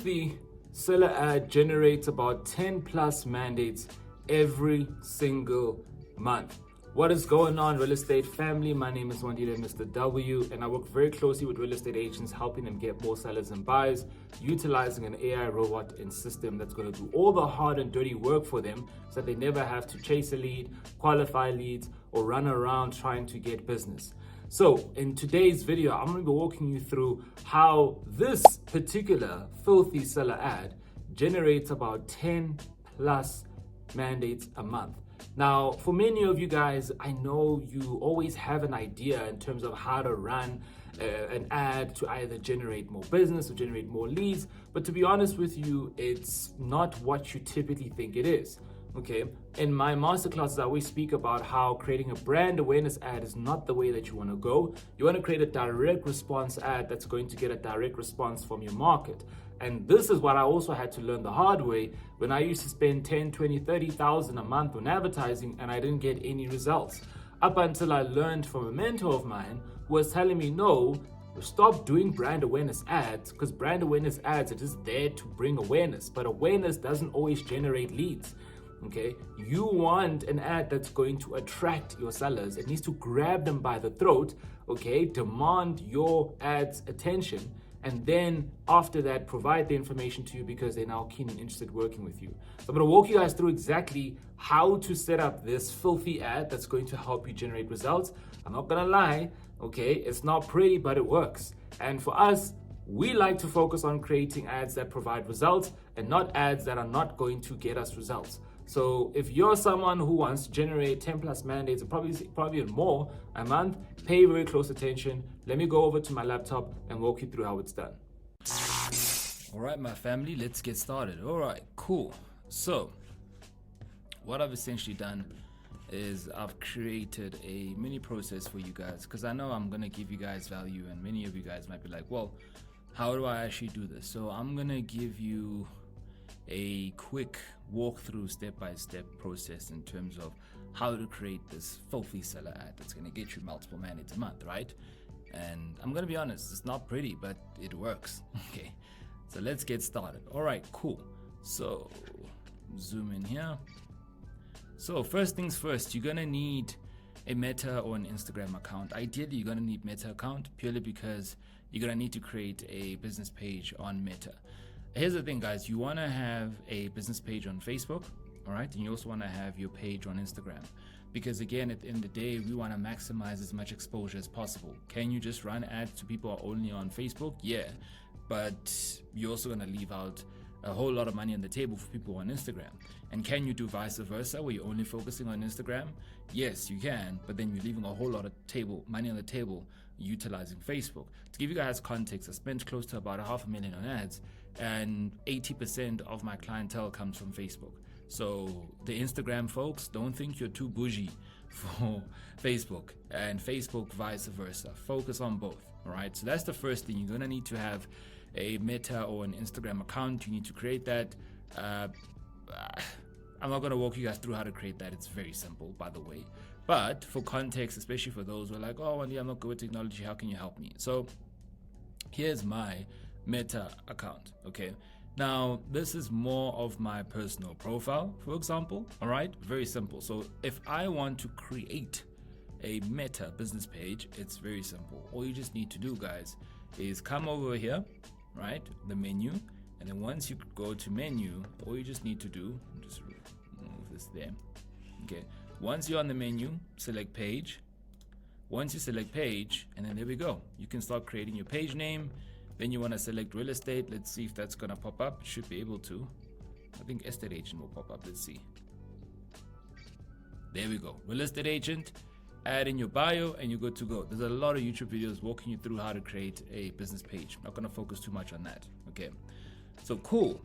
filthy seller ad generates about 10 plus mandates every single month. What is going on, real estate family? My name is Wandile Mr. W, and I work very closely with real estate agents, helping them get more sellers and buyers, utilizing an AI robot and system that's going to do all the hard and dirty work for them so that they never have to chase a lead, qualify leads, or run around trying to get business. So in today's video, I'm going to be walking you through how this particular filthy seller ad generates about 10 plus mandates a month. Now, for many of you guys, I know you always have an idea in terms of how to run an ad to either generate more business or generate more leads. But to be honest with you, it's not what you typically think it is. Okay, in my masterclasses, I always speak about how creating a brand awareness ad is not the way that you want to go. You want to create a direct response ad that's going to get a direct response from your market. And this is what I also had to learn the hard way when I used to spend 10, 20, 30,000 a month on advertising and I didn't get any results. Up until I learned from a mentor of mine who was telling me, no, stop doing brand awareness ads, because brand awareness ads are just there to bring awareness, but awareness doesn't always generate leads. Okay, you want an ad that's going to attract your sellers. It needs to grab them by the throat, okay, demand your ad's attention, and then after that, provide the information to you because they're now keen and interested working with you. So I'm going to walk you guys through exactly how to set up this filthy ad that's going to help you generate results. I'm not going to lie, okay, it's not pretty, but it works. And for us, we like to focus on creating ads that provide results and not ads that are not going to get us results. So if you're someone who wants to generate 10 plus mandates, or probably even more a month, pay very close attention. Let me go over to my laptop and walk you through how it's done. All right, my family, let's get started. All right, cool. So what I've essentially done is I've created a mini process for you guys, because I know I'm going to give you guys value, and many of you guys might be like, well, how do I actually do this? So I'm going to give you a quick walkthrough step-by-step process in terms of how to create this filthy seller ad that's going to get you multiple mandates a month, right? And I'm going to be honest, it's not pretty, but it works. Okay, so let's get started. All right, cool. So zoom in here. So first things first, you're going to need a Meta or an Instagram account. Ideally, you're going to need Meta account purely because you're going to need to create a business page on Meta. Here's the thing, guys, you want to have a business page on Facebook, all right? And you also want to have your page on Instagram, because again, at the end of the day, we want to maximize as much exposure as possible. Can you just run ads to people who are only on Facebook? Yeah, but you're also going to leave out a whole lot of money on the table for people on Instagram. And can you do vice versa, where you're only focusing on Instagram? Yes, you can, but then you're leaving a whole lot of money on the table utilizing Facebook. To give you guys context, I spent close to about $500,000 on ads, and 80% of my clientele comes from Facebook. So the Instagram folks, don't think you're too bougie for Facebook, and Facebook vice versa. Focus on both, all right? So that's the first thing. You're gonna need to have a Meta or an Instagram account. You need to create that. I'm not gonna walk you guys through how to create that. It's very simple, by the way. But for context, especially for those who are like, oh, Andy, I'm not good with technology, how can you help me? So here's my Meta account. Okay, now this is more of my personal profile, for example. All right, very simple. So if I want to create a Meta business page, it's very simple. All you just need to do, guys, is come over here, right, the menu, and then once you go to menu, all you just need to do, just move this there. Okay, once you're on the menu, select page. Once you select page, and then there we go, you can start creating your page name. Then you want to select real estate. Let's see if that's going to pop up. It should be able to. I think estate agent will pop up. Let's see. There we go. Real estate agent. Add in your bio and you're good to go. There's a lot of YouTube videos walking you through how to create a business page. I'm not going to focus too much on that. Okay. So cool.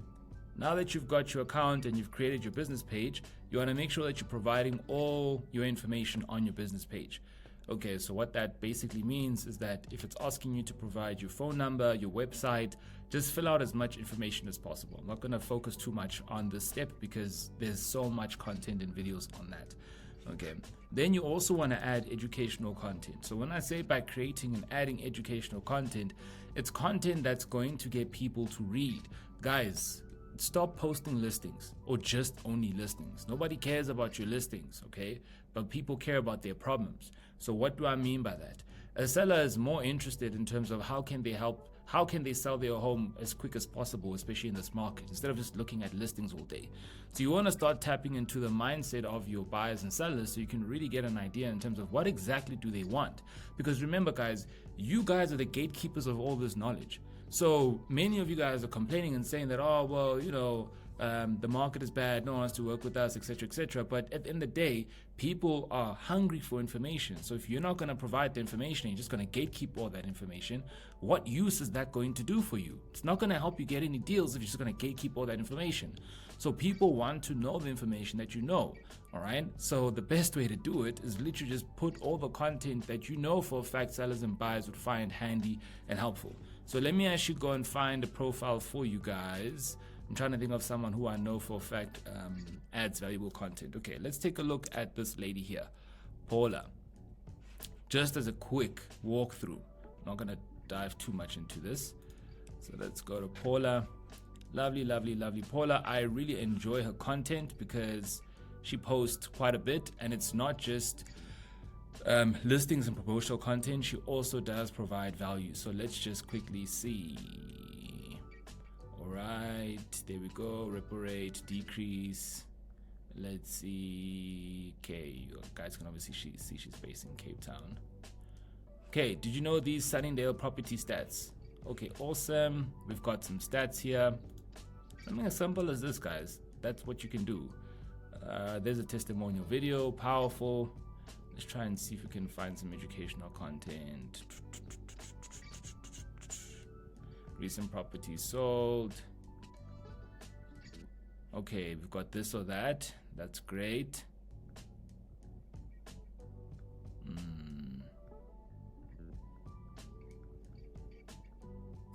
Now that you've got your account and you've created your business page, you want to make sure that you're providing all your information on your business page. Okay, so what that basically means is that if it's asking you to provide your phone number, your website, just fill out as much information as possible. I'm not going to focus too much on this step because there's so much content and videos on that. Okay, then you also want to add educational content. So when I say by creating and adding educational content, it's content that's going to get people to read. guys, stop posting listings or just only listings. Nobody cares about your listings, okay? But people care about their problems. So what do I mean by that? A seller is more interested in terms of how can they sell their home as quick as possible, especially in this market, instead of just looking at listings all day. So you want to start tapping into the mindset of your buyers and sellers so you can really get an idea in terms of what exactly do they want. Because remember, guys, you guys are the gatekeepers of all this knowledge. So many of you guys are complaining and saying that, oh, well, the market is bad, no one wants to work with us, etc., etc. But at the end of the day, people are hungry for information. So if you're not going to provide the information, you're just going to gatekeep all that information, what use is that going to do for you? It's not going to help you get any deals if you're just going to gatekeep all that information. So people want to know the information that you know, all right? So the best way to do it is literally just put all the content that you know for a fact sellers and buyers would find handy and helpful. So let me actually go and find a profile for you guys. I'm trying to think of someone who I know for a fact adds valuable content. Okay, let's take a look at this lady here, Paula. Just as a quick walkthrough, I'm not going to dive too much into this. So let's go to Paula. Lovely, lovely, lovely Paula. I really enjoy her content because she posts quite a bit, and it's not just listings and promotional content. She also does provide value. So let's just quickly see. All right, there we go. Repo rate decrease. Let's see. Okay, you guys can obviously see she's based in Cape Town. Okay, did you know these Sunningdale property stats? Okay, awesome. We've got some stats here. Something as simple as this, guys. That's what you can do. There's a testimonial video, powerful. Let's try and see if we can find some educational content. Recent properties sold. Okay, we've got this or that. That's great.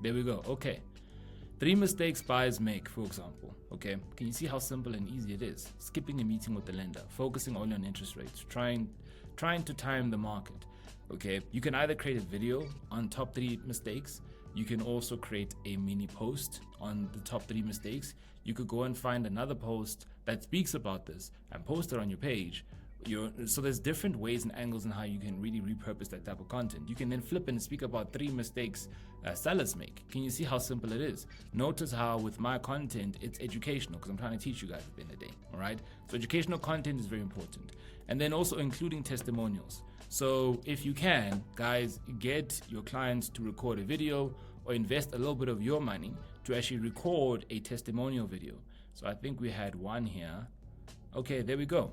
There we go. Okay. 3 mistakes buyers make, for example. Okay, can you see how simple and easy it is? Skipping a meeting with the lender, focusing only on interest rates, trying to time the market. Okay, you can either create a video on top 3 mistakes. You can also create a mini post on the top 3 mistakes. You could go and find another post that speaks about this and post it on your page. So there's different ways and angles in how you can really repurpose that type of content. You can then flip and speak about 3 mistakes sellers make. Can you see how simple it is? Notice how with my content, it's educational because I'm trying to teach you guys at the end of the day. All right. So educational content is very important. And then also including testimonials. So if you can, guys, get your clients to record a video or invest a little bit of your money to actually record a testimonial video. So I think we had one here. Okay, there we go.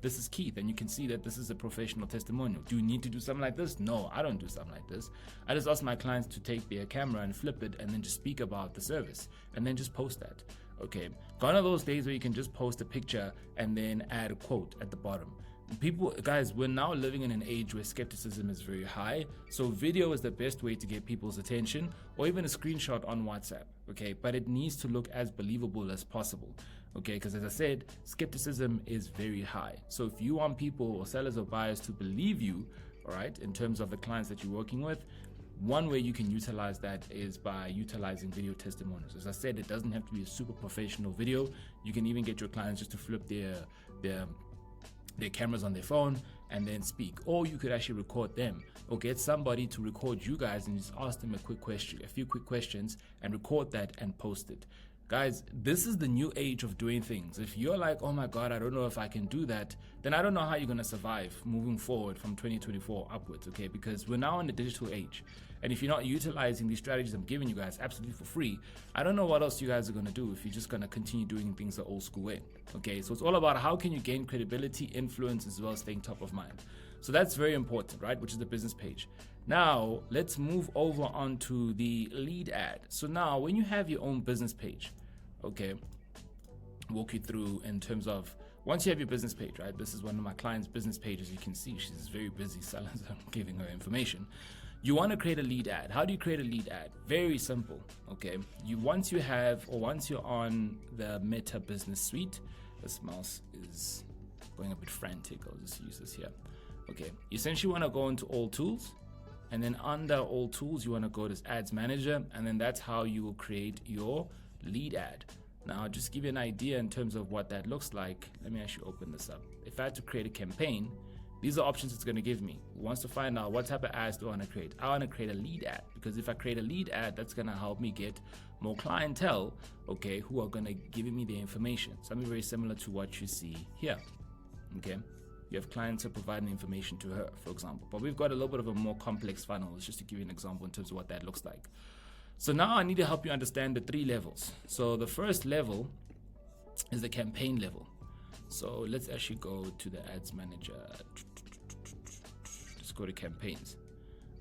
This is Keith, and you can see that this is a professional testimonial. Do you need to do something like this? No, I don't do something like this. I just ask my clients to take their camera and flip it and then just speak about the service and then just post that. Okay, gone are those days where you can just post a picture and then add a quote at the bottom. People, guys, we're now living in an age where skepticism is very high. So video is the best way to get people's attention, or even a screenshot on WhatsApp. Okay, but it needs to look as believable as possible. Okay, because as I said, skepticism is very high. So if you want people or sellers or buyers to believe you, all right, in terms of the clients that you're working with, one way you can utilize that is by utilizing video testimonials. As I said, it doesn't have to be a super professional video. You can even get your clients just to flip their cameras on their phone and then speak, or you could actually record them or get somebody to record you guys and just ask them a few quick questions and record that and post it. Guys, this is the new age of doing things. If you're like, oh my God, I don't know if I can do that, then I don't know how you're going to survive moving forward from 2024 upwards, okay? Because we're now in the digital age. And if you're not utilizing these strategies I'm giving you guys absolutely for free, I don't know what else you guys are going to do if you're just going to continue doing things the old school way, okay? So it's all about how can you gain credibility, influence, as well as staying top of mind. So that's very important, right? Which is the business page. Now, let's move over onto the lead ad. So now, when you have your own business page, okay, walk you through in terms of, once you have your business page, right? This is one of my clients' business pages. You can see she's very busy selling, so I'm giving her information. You want to create a lead ad. How do you create a lead ad? Very simple, okay? Once you're on the Meta Business Suite, this mouse is going a bit frantic. I'll just use this here. Okay, you essentially want to go into all tools And then under all tools, you want to go to ads manager, and then that's how you will create your lead ad. Now, just give you an idea in terms of what that looks like. Let me actually open this up. If I had to create a campaign, these are options it's going to give me. It wants to find out what type of ads do I want to create. I want to create a lead ad, because if I create a lead ad, that's going to help me get more clientele, okay, who are going to give me the information. Something very similar to what you see here, okay? You have clients who are providing information to her, for example. But we've got a little bit of a more complex funnel. It's just to give you an example in terms of what that looks like. So now I need to help you understand the 3 levels. So the first level is the campaign level. So let's actually go to the ads manager. Let's go to campaigns.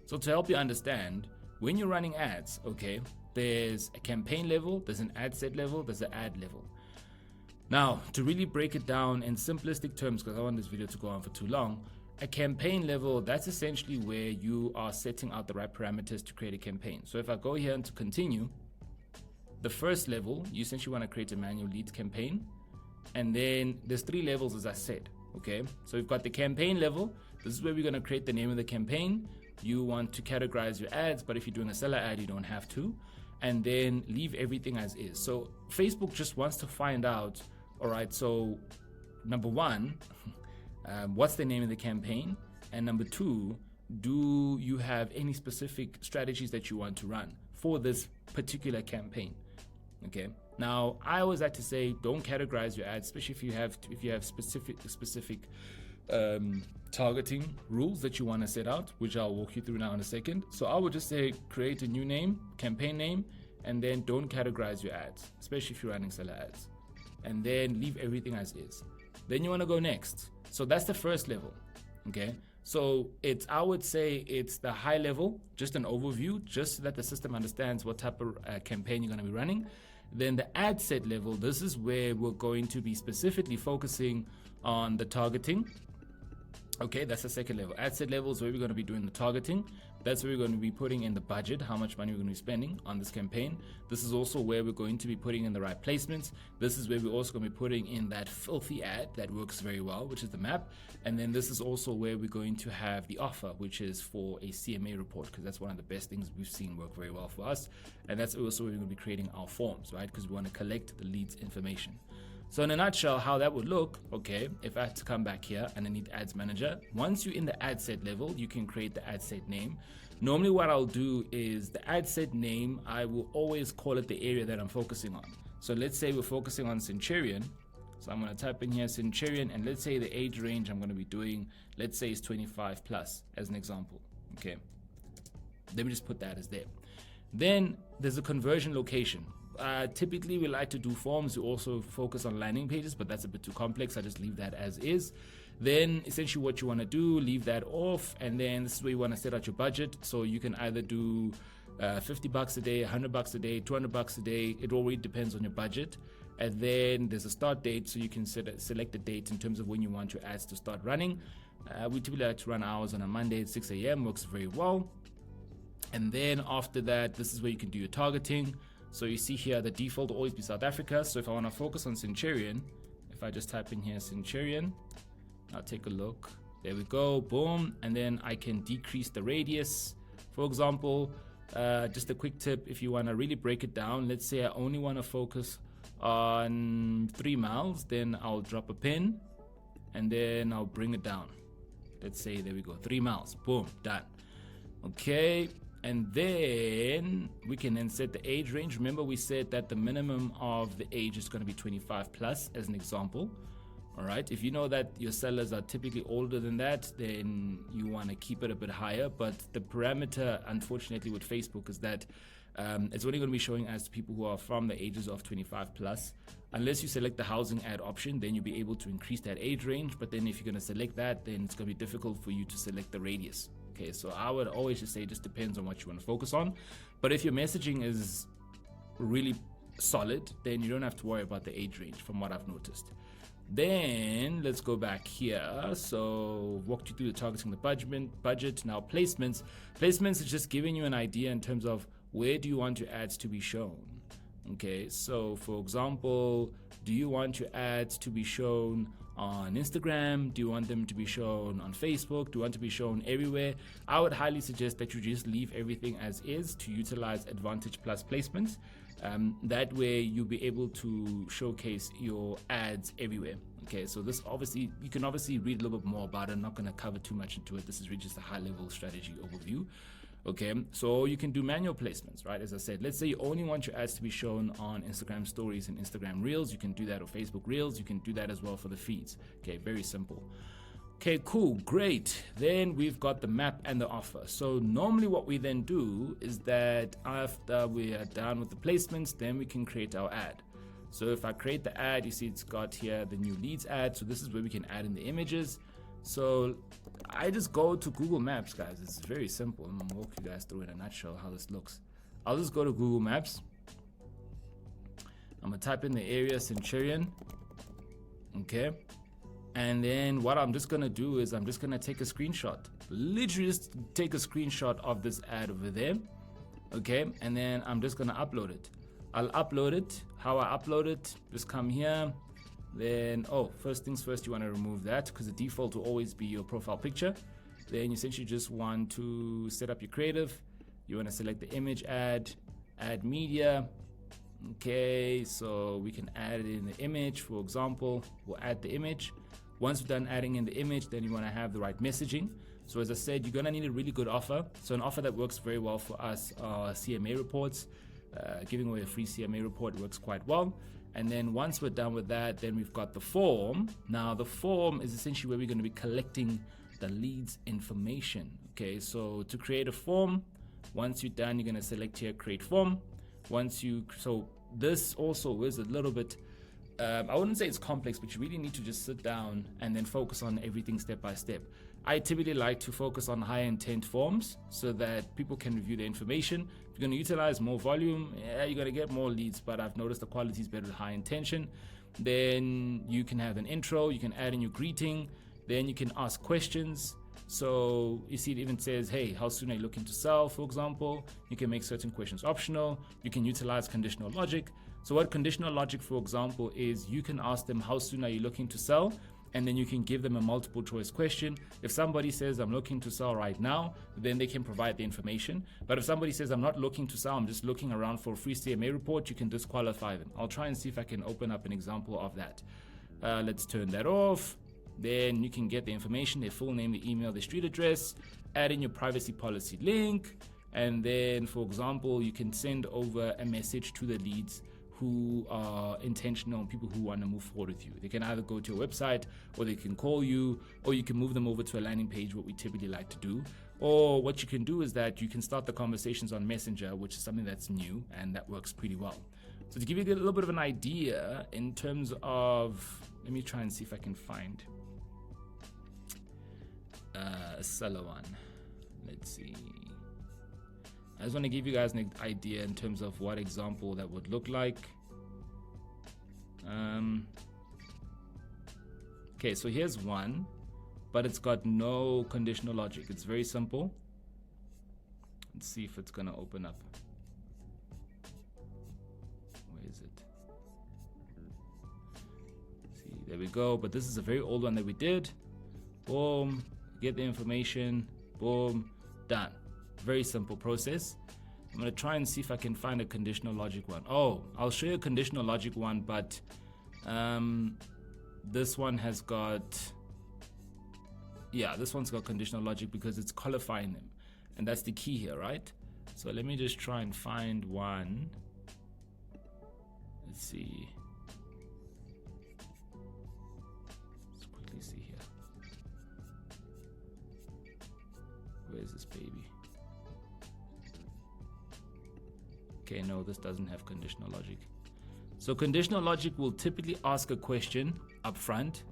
So to help you understand, when you're running ads, okay, there's a campaign level, there's an ad set level, there's an ad level. Now, to really break it down in simplistic terms, because I want this video to go on for too long, a campaign level, that's essentially where you are setting out the right parameters to create a campaign. So if I go here and to continue, the first level, you essentially want to create a manual leads campaign. And then there's 3 levels, as I said, okay? So we've got the campaign level. This is where we're going to create the name of the campaign. You want to categorize your ads, but if you're doing a seller ad, you don't have to. And then leave everything as is. So Facebook just wants to find out, all right, so number 1, what's the name of the campaign? And number 2, do you have any specific strategies that you want to run for this particular campaign? Okay. Now, I always like to say, don't categorize your ads, especially if you have specific targeting rules that you want to set out, which I'll walk you through now in a second. So I would just say, create a new name, campaign name, and then don't categorize your ads, especially if you're running seller ads, and then leave everything as is. Then you want to go next. So that's the first level. Okay. So I would say it's the high level, just an overview, just so that the system understands what type of campaign you're going to be running. Then the ad set level, this is where we're going to be specifically focusing on the targeting. Okay, that's the second level. Ad set level is where we're going to be doing the targeting. That's where we're going to be putting in the budget, how much money we're going to be spending on this campaign. This is also where we're going to be putting in the right placements. This is where we're also going to be putting in that filthy ad that works very well, which is the map. And then this is also where we're going to have the offer, which is for a CMA report, because that's one of the best things we've seen work very well for us. And that's also where we're going to be creating our forms, right? Because we want to collect the leads information. So in a nutshell, how that would look, okay, if I had to come back here and I need ads manager, once you're in the ad set level, you can create the ad set name. Normally what I'll do is the ad set name, I will always call it the area that I'm focusing on. So let's say we're focusing on Centurion. So I'm going to type in here Centurion, and let's say the age range I'm going to be doing, let's say is 25 plus as an example. Okay. Let me just put that as there. Then there's a conversion location. Typically we like to do forms. We also focus on landing pages, but that's a bit too complex. I just leave that as is. Then essentially what you want to do, leave that off, and then this is where you want to set out your budget. So you can either do $50 a day, $100 a day, $200 a day. It already depends on your budget. And then there's a start date, so you can select a date in terms of when you want your ads to start running. We typically like to run ours on a Monday at 6 a.m. Works very well. And then after that, this is where you can do your targeting. So you see here, the default will always be South Africa. So if I want to focus on Centurion, if I just type in here Centurion, I'll take a look. There we go, boom. And then I can decrease the radius. For example, just a quick tip, if you want to really break it down, let's say I only want to focus on 3 miles, then I'll drop a pin and then I'll bring it down. Let's say, there we go, 3 miles, boom, done. Okay. And then we can then set the age range. Remember, we said that the minimum of the age is going to be 25 plus as an example. All right. If you know that your sellers are typically older than that, then you want to keep it a bit higher. But the parameter, unfortunately, with Facebook is that it's only going to be showing ads to people who are from the ages of 25 plus. Unless you select the housing ad option, then you'll be able to increase that age range. But then if you're going to select that, then it's going to be difficult for you to select the radius. Okay, so I would always just say it just depends on what you want to focus on. But if your messaging is really solid, then you don't have to worry about the age range from what I've noticed. Then let's go back here. So walked you through the targeting, the budget. Now placements. Placements is just giving you an idea in terms of where do you want your ads to be shown. Okay, so for example, do you want your ads to be shown on Instagram? Do you want them to be shown on Facebook? Do you want to be shown everywhere? I would highly suggest that you just leave everything as is to utilize Advantage Plus placements. That way you'll be able to showcase your ads everywhere. Okay, so this obviously, you can obviously read a little bit more about it. I'm not going to cover too much into it. This is really just a high level strategy overview. Okay, so you can do manual placements, right? As I said, let's say you only want your ads to be shown on Instagram stories and Instagram reels. You can do that, or Facebook reels. You can do that as well for the feeds. Okay, very simple. Okay, cool, great. Then we've got the map and the offer. So normally what we then do is that after we are done with the placements, then we can create our ad. So if I create the ad, you see it's got here the new leads ad. So this is where we can add in the images. So I just go to Google Maps, guys. It's very simple. I'm gonna walk you guys through in a nutshell how this looks. I'll just go to Google Maps. I'm gonna type in the area Centurion. Okay. And then what I'm just gonna do is I'm just gonna take a screenshot. Literally just take a screenshot of this ad over there. Okay. And then I'm just gonna upload it. I'll upload it. How I upload it, just come here. Then, first things first, you want to remove that because the default will always be your profile picture. Then you essentially just want to set up your creative. You want to select the image add media. Okay, so we can add it in the image. For example, we'll add the image. Once we're done adding in the image, then you want to have the right messaging. So as I said, you're going to need a really good offer. So an offer that works very well for us are CMA reports. Giving away a free CMA report works quite well. And then once we're done with that, then we've got the form. Now the form is essentially where we're going to be collecting the leads information. Okay, so to create a form, once you're done, you're going to select here create form. So this also is a little bit, I wouldn't say it's complex, but you really need to just sit down and then focus on everything step by step. I typically like to focus on high intent forms so that people can review the information. If you're going to utilize more volume, yeah, you're going to get more leads, but I've noticed the quality is better with high intention. Then you can have an intro, you can add in your greeting, then you can ask questions. So you see it even says, hey, how soon are you looking to sell, for example? You can make certain questions optional. You can utilize conditional logic. So what conditional logic, for example, is you can ask them, how soon are you looking to sell? And then you can give them a multiple choice question. If somebody says, I'm looking to sell right now, then they can provide the information. But if somebody says, I'm not looking to sell, I'm just looking around for a free CMA report, you can disqualify them. I'll try and see if I can open up an example of that. Let's turn that off. Then you can get the information, their full name, the email, the street address, add in your privacy policy link. And then, for example, you can send over a message to the leads who are intentional, people who want to move forward with you. They can either go to a website, or they can call you, or you can move them over to a landing page, what we typically like to do. Or what you can do is that you can start the conversations on Messenger, which is something that's new and that works pretty well. So to give you a little bit of an idea in terms of, let me try and see if I can find a seller one. Let's see. I just want to give you guys an idea in terms of what example that would look like. Okay, so here's one, but it's got no conditional logic. It's very simple. Let's see if it's going to open up. Where is it? See, there we go. But this is a very old one that we did. Boom, get the information. Boom, done. Very simple process. I'm going to try and see if I can find a conditional logic one. I'll show you a conditional logic one, but this one has got, this one's got conditional logic because it's qualifying them. And that's the key here, right? So let me just try and find one. Let's see. Let's quickly see here. Where's this baby? Okay, no, this doesn't have conditional logic. So conditional logic will typically ask a question up front.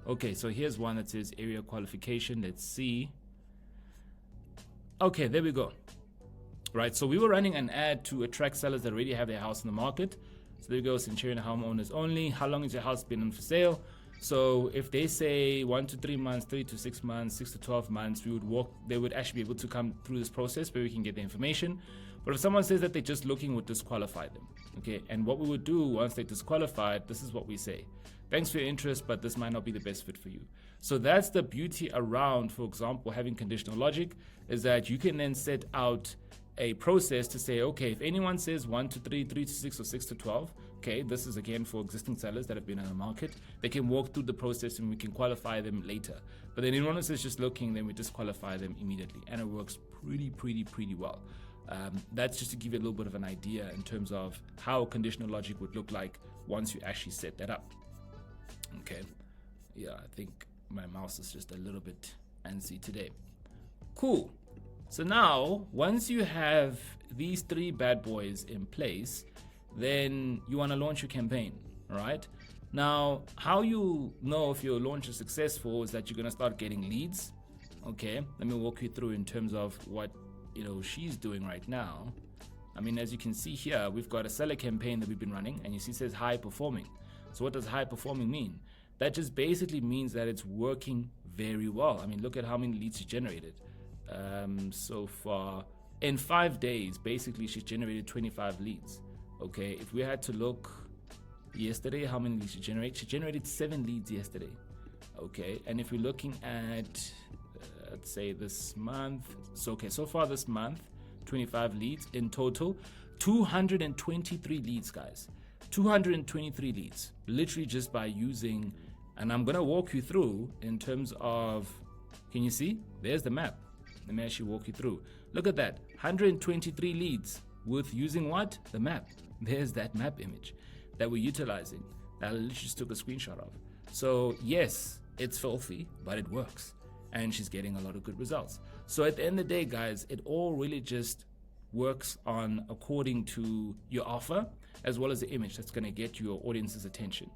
Okay, so here's one that says area qualification. Let's see. Okay, there we go. Right, so we were running an ad to attract sellers that already have their house in the market. So there we go, Centurion homeowners only. How long has your house been on for sale? So if they say 1 to 3 months, 3 to 6 months, 6 to 12 months, they would actually be able to come through this process where we can get the information. But if someone says that they're just looking, we'll disqualify them. Okay, and what we would do once they're disqualified, this is what we say. Thanks for your interest, but this might not be the best fit for you. So that's the beauty around, for example, having conditional logic, is that you can then set out a process to say, okay, if anyone says 1 to 3, 3 to 6, or 6 to 12, okay, this is again for existing sellers that have been in the market. They can walk through the process and we can qualify them later. But then anyone else is just looking, then we disqualify them immediately. And it works pretty well. That's just to give you a little bit of an idea in terms of how conditional logic would look like once you actually set that up. Okay, yeah, I think my mouse is just a little bit antsy today. Cool. So now, once you have these 3 bad boys in place, then you want to launch your campaign, all right? Now, how you know if your launch is successful is that you're going to start getting leads. Okay, let me walk you through in terms of what she's doing right now. I mean, as you can see here, we've got a seller campaign that we've been running, and you see it says high performing. So what does high performing mean? That just basically means that it's working very well. I mean, look at how many leads she generated. So far, in 5 days, basically she's generated 25 leads. Okay, if we had to look yesterday, how many leads she generated? She generated 7 leads yesterday. Okay, and if we're looking at let's say this month, so far this month, 25 leads in total, 223 leads, guys. 223 leads, literally just by using, and I'm gonna walk you through in terms of, can you see? There's the map. Let me actually walk you through. Look at that, 123 leads with using what? The map. There's that map image that we're utilizing that I literally just took a screenshot of. So yes, it's filthy, but it works. And she's getting a lot of good results. So at the end of the day, guys, it all really just works on according to your offer as well as the image that's going to get your audience's attention.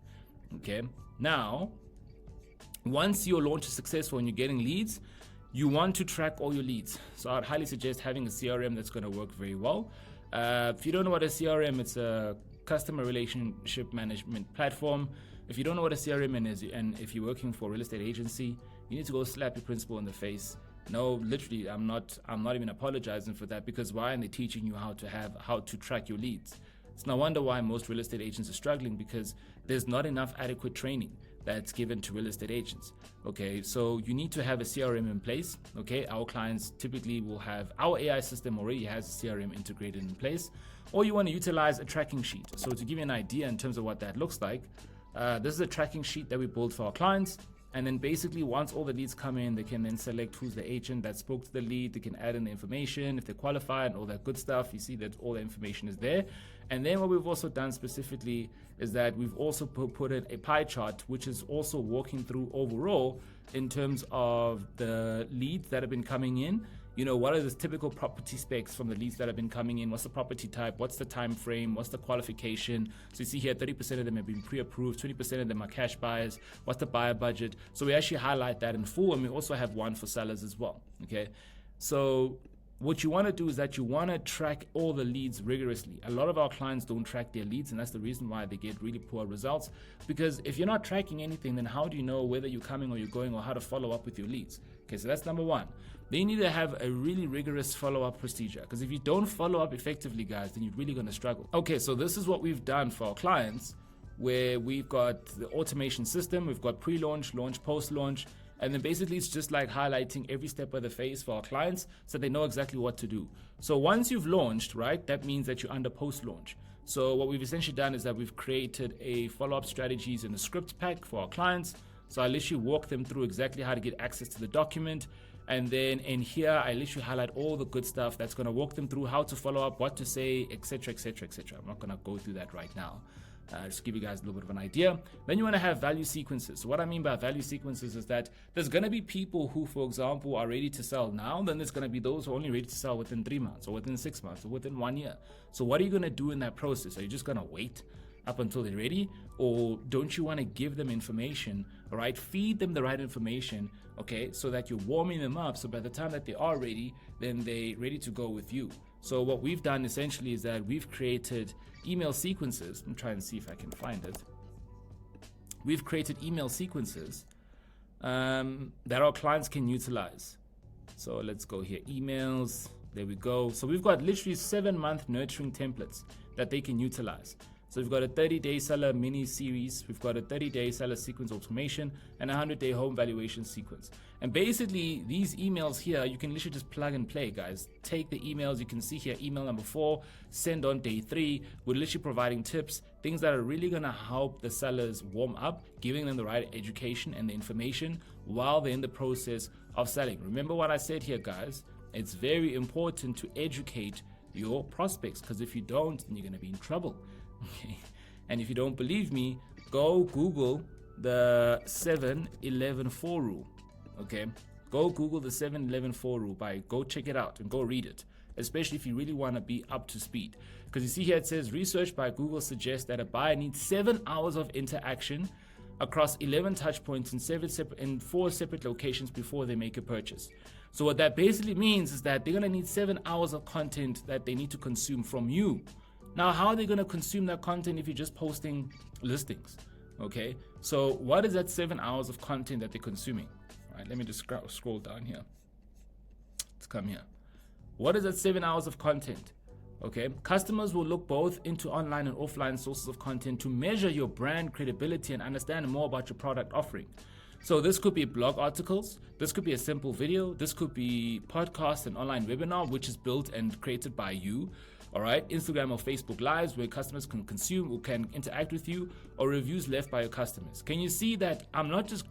Okay, now once your launch is successful and you're getting leads, you want to track all your leads. So I'd highly suggest having a CRM that's going to work very well. If you don't know what a CRM, it's a customer relationship management platform. If you don't know what a CRM is, and if you're working for a real estate agency, you need to go slap your principal in the face. No, literally, I'm not even apologizing for that, because why? And they're teaching you how to track your leads. It's no wonder why most real estate agents are struggling, because there's not enough adequate training that's given to real estate agents. Okay, so you need to have a CRM in place. Okay, our clients typically will have, our AI system already has a CRM integrated in place, or you want to utilize a tracking sheet. So to give you an idea in terms of what that looks like, this is a tracking sheet that we build for our clients. And then basically once all the leads come in, they can then select who's the agent that spoke to the lead. They can add in the information, if they're qualified and all that good stuff. You see that all the information is there. And then what we've also done specifically is that we've also put in a pie chart, which is also walking through overall in terms of the leads that have been coming in. You know, what are the typical property specs from the leads that have been coming in? What's the property type? What's the time frame? What's the qualification? So you see here, 30% of them have been pre-approved, 20% of them are cash buyers. What's the buyer budget? So we actually highlight that in full, and we also have one for sellers as well. Okay, so what you want to do is that you want to track all the leads rigorously. A lot of our clients don't track their leads, and that's the reason why they get really poor results. Because if you're not tracking anything, then how do you know whether you're coming or you're going, or how to follow up with your leads? Okay, so that's number one. They need to have a really rigorous follow-up procedure, because if you don't follow up effectively, guys, then you're really going to struggle. Okay, so this is what we've done for our clients, where we've got the automation system, we've got pre-launch, launch, post-launch, and then basically it's just like highlighting every step of the phase for our clients so they know exactly what to do. So once you've launched, right, that means that you're under post-launch. So what we've essentially done is that we've created a follow-up strategies in a script pack for our clients. So I literally walk them through exactly how to get access to the document. And then in here, I literally highlight all the good stuff that's going to walk them through how to follow up, what to say, etc., etc., etc. I'm not going to go through that right now. Just to give you guys a little bit of an idea. Then you want to have value sequences. So what I mean by value sequences is that there's going to be people who, for example, are ready to sell now. Then there's going to be those who are only ready to sell within 3 months, or within 6 months, or within 1 year. So what are you going to do in that process? Are you just going to wait up until they're ready? Or don't you want to give them information, right? Feed them the right information, okay, so that you're warming them up, so by the time that they are ready, then they're ready to go with you. So what we've done essentially is that we've created email sequences. I'm trying to see if I can find it. We've created email sequences that our clients can utilize. So let's go here, emails. There we go. So we've got literally 7-month nurturing templates that they can utilize. So we've got a 30-day seller mini series, we've got a 30-day seller sequence automation, and a 100-day home valuation sequence. And basically, these emails here, you can literally just plug and play, guys. Take the emails, you can see here, email number 4, send on day 3. We're literally providing tips, things that are really gonna help the sellers warm up, giving them the right education and the information while they're in the process of selling. Remember what I said here, guys. It's very important to educate your prospects, because if you don't, then you're gonna be in trouble. Okay, and if you don't believe me, go Google the 7-11-4 rule. Okay, go Google the 7-11-4 rule. Go check it out and go read it, especially if you really want to be up to speed. Because you see here it says research by Google suggests that a buyer needs 7 hours of interaction across 11 touch points in 4 separate locations before they make a purchase. So what that basically means is that they're gonna need 7 hours of content that they need to consume from you. Now, how are they going to consume that content if you're just posting listings? Okay, so what is that 7 hours of content that they're consuming? All right, let me just scroll down here. Let's come here. What is that 7 hours of content? Okay, customers will look both into online and offline sources of content to measure your brand credibility and understand more about your product offering. So this could be blog articles, this could be a simple video, this could be podcast and online webinar, which is built and created by you. All right, Instagram or Facebook Lives where customers can consume or can interact with you, or reviews left by your customers. Can you see that I'm not just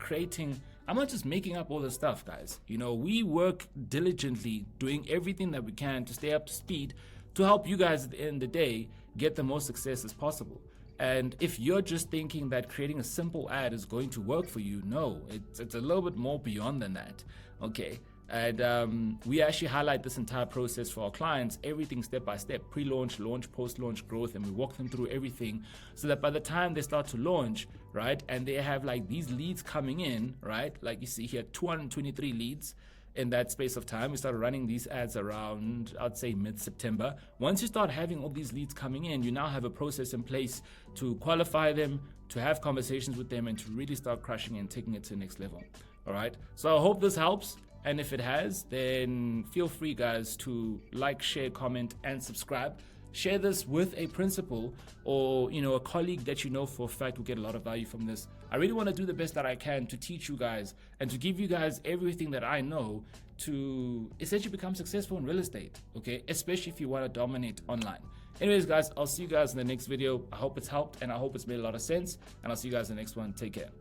making up all this stuff, guys. You know, we work diligently doing everything that we can to stay up to speed to help you guys at the end of the day get the most success as possible. And if you're just thinking that creating a simple ad is going to work for you, no, it's a little bit more beyond than that. Okay. And we actually highlight this entire process for our clients, everything step by step, pre-launch, launch, post-launch growth, and we walk them through everything so that by the time they start to launch, right, and they have like these leads coming in, right, like you see here, 223 leads in that space of time. We started running these ads around, I'd say mid-September. Once you start having all these leads coming in, you now have a process in place to qualify them, to have conversations with them, and to really start crushing and taking it to the next level. All right, so I hope this helps. And if it has, then feel free, guys, to like, share, comment, and subscribe. Share this with a principal or, you know, a colleague that you know for a fact will get a lot of value from this. I really want to do the best that I can to teach you guys and to give you guys everything that I know to essentially become successful in real estate, okay? Especially if you want to dominate online. Anyways, guys, I'll see you guys in the next video. I hope it's helped and I hope it's made a lot of sense. And I'll see you guys in the next one. Take care.